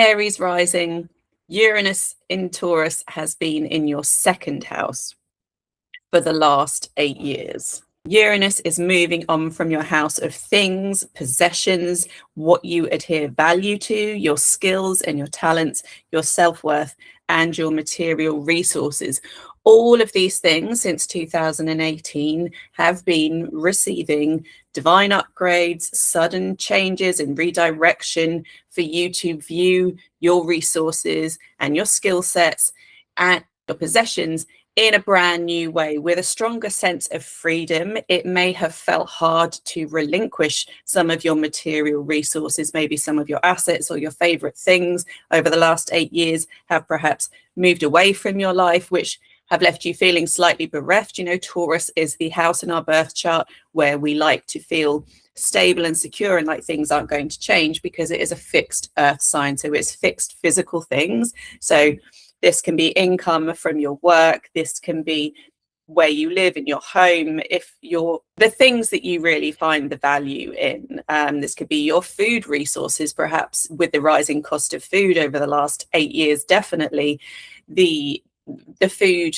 Aries rising, Uranus in Taurus has been in your second house for the last 8 years. Uranus is moving on from your house of things, possessions, what you adhere value to, your skills and your talents, your self-worth, and your material resources. All of these things since 2018 have been receiving divine upgrades, sudden changes and redirection for you to view your resources and your skill sets and your possessions in a brand new way, with a stronger sense of freedom. It may have felt hard to relinquish some of your material resources, maybe some of your assets or your favorite things over the last 8 years have perhaps moved away from your life, which have left you feeling slightly bereft. You know, Taurus is the house in our birth chart where we like to feel stable and secure and like things aren't going to change, because it is a fixed earth sign. So it's fixed physical things. So this can be income from your work. This can be where you live in your home, if you're the things that you really find the value in. This could be your food resources, perhaps with the rising cost of food over the last 8 years. Definitely the food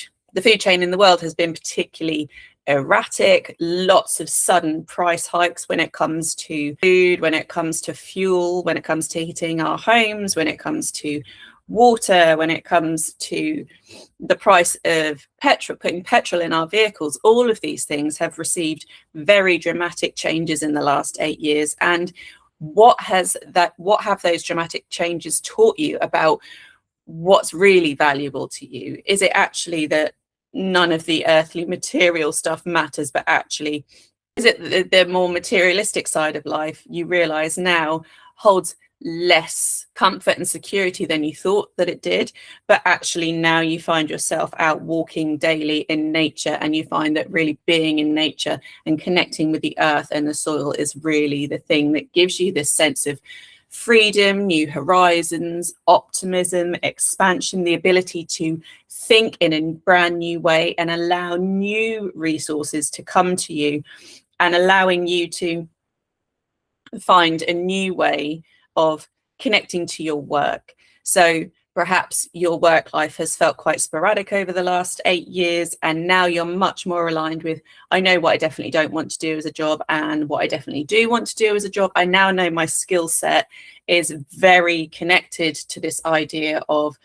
chain in the world has been particularly erratic. Lots of sudden price hikes when it comes to food, when it comes to fuel, when it comes to heating our homes, when it comes to water, when it comes to the price of petrol, putting petrol in our vehicles. All of these things have received very dramatic changes in the last 8 years. And what have those dramatic changes taught you about what's really valuable to you? Is it actually that none of the earthly material stuff matters, but actually is it the more materialistic side of life you realize now holds less comfort and security than you thought that it did, but actually now you find yourself out walking daily in nature, and you find that really being in nature and connecting with the earth and the soil is really the thing that gives you this sense of freedom, new horizons, optimism, expansion, the ability to think in a brand new way and allow new resources to come to you, and allowing you to find a new way of connecting to your work. So perhaps your work life has felt quite sporadic over the last 8 years, and now you're much more aligned with, I know what I definitely don't want to do as a job and what I definitely do want to do as a job. I now know my skill set is very connected to this idea of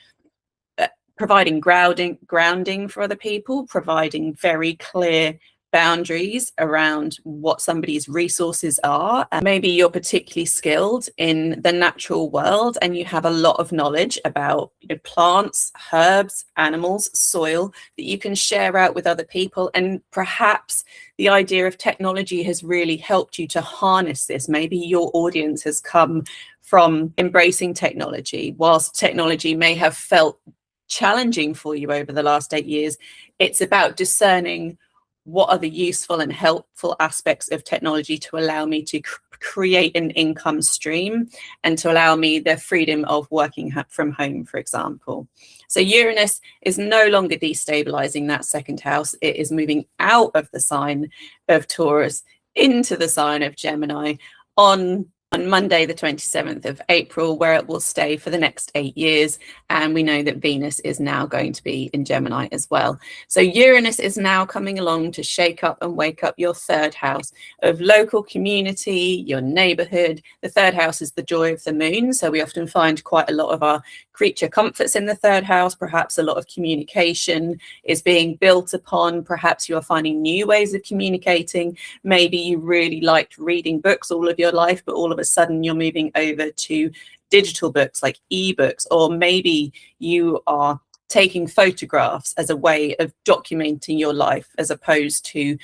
providing grounding for other people, providing very clear boundaries around what somebody's resources are. And maybe you're particularly skilled in the natural world and you have a lot of knowledge about plants, herbs, animals, soil that you can share out with other people. And perhaps the idea of technology has really helped you to harness this. Maybe your audience has come from embracing technology. Whilst technology may have felt challenging for you over the last 8 years, it's about discerning what are the useful and helpful aspects of technology to allow me to create an income stream and to allow me the freedom of working from home, for example. So Uranus is no longer destabilizing that second house. It is moving out of the sign of Taurus into the sign of Gemini on Monday, the 27th of April, where it will stay for the next 8 years. And we know that Venus is now going to be in Gemini as well. So Uranus is now coming along to shake up and wake up your third house of local community, your neighborhood. The third house is the joy of the moon. So we often find quite a lot of our creature comforts in the third house. Perhaps a lot of communication is being built upon. Perhaps you are finding new ways of communicating. Maybe you really liked reading books all of your life, but all of a sudden you're moving over to digital books like ebooks, or maybe you are taking photographs as a way of documenting your life as opposed to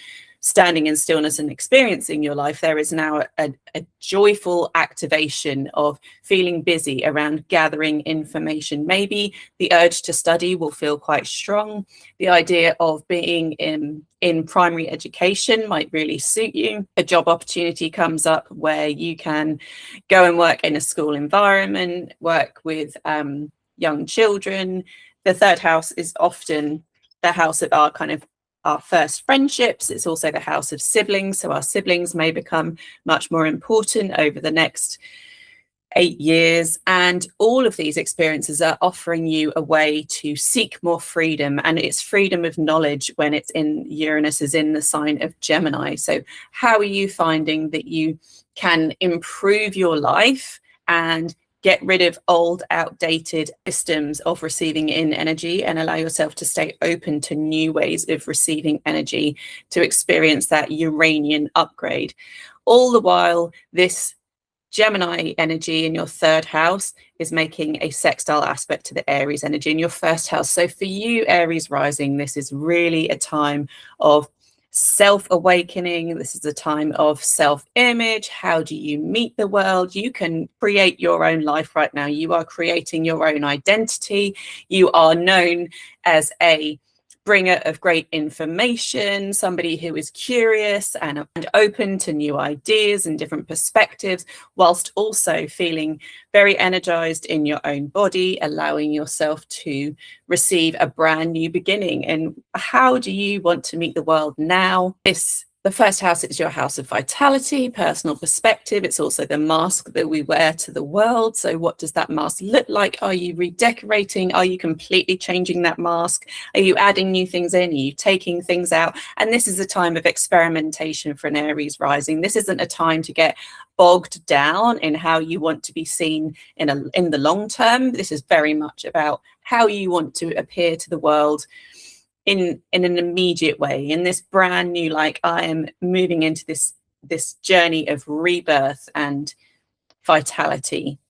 standing in stillness and experiencing your life. There is now a joyful activation of feeling busy around gathering information. Maybe the urge to study will feel quite strong. The idea of being in primary education might really suit you. A job opportunity comes up where you can go and work in a school environment, work with young children. The third house is often the house of our first friendships. It's also the house of siblings. So our siblings may become much more important over the next 8 years, and all of these experiences are offering you a way to seek more freedom, and it's freedom of knowledge when it's in Uranus is in the sign of Gemini. So how are you finding that you can improve your life and get rid of old outdated systems of receiving in energy and allow yourself to stay open to new ways of receiving energy to experience that Uranian upgrade? All the while, this Gemini energy in your third house is making a sextile aspect to the Aries energy in your first house. So for you, Aries rising, this is really a time of self-awakening. This is a time of self-image. How do you meet the world? You can create your own life right now. You are creating your own identity. You are known as a bringer of great information, somebody who is curious and open to new ideas and different perspectives, whilst also feeling very energized in your own body, allowing yourself to receive a brand new beginning. And how do you want to meet the world now? The first house is your house of vitality, personal perspective. It's also the mask that we wear to the world. So what does that mask look like? Are you redecorating? Are you completely changing that mask? Are you adding new things in? Are you taking things out? And this is a time of experimentation for an Aries rising. This isn't a time to get bogged down in how you want to be seen in the long term. This is very much about how you want to appear to the world in an immediate way, in this brand new, like, I am moving into this journey of rebirth and vitality.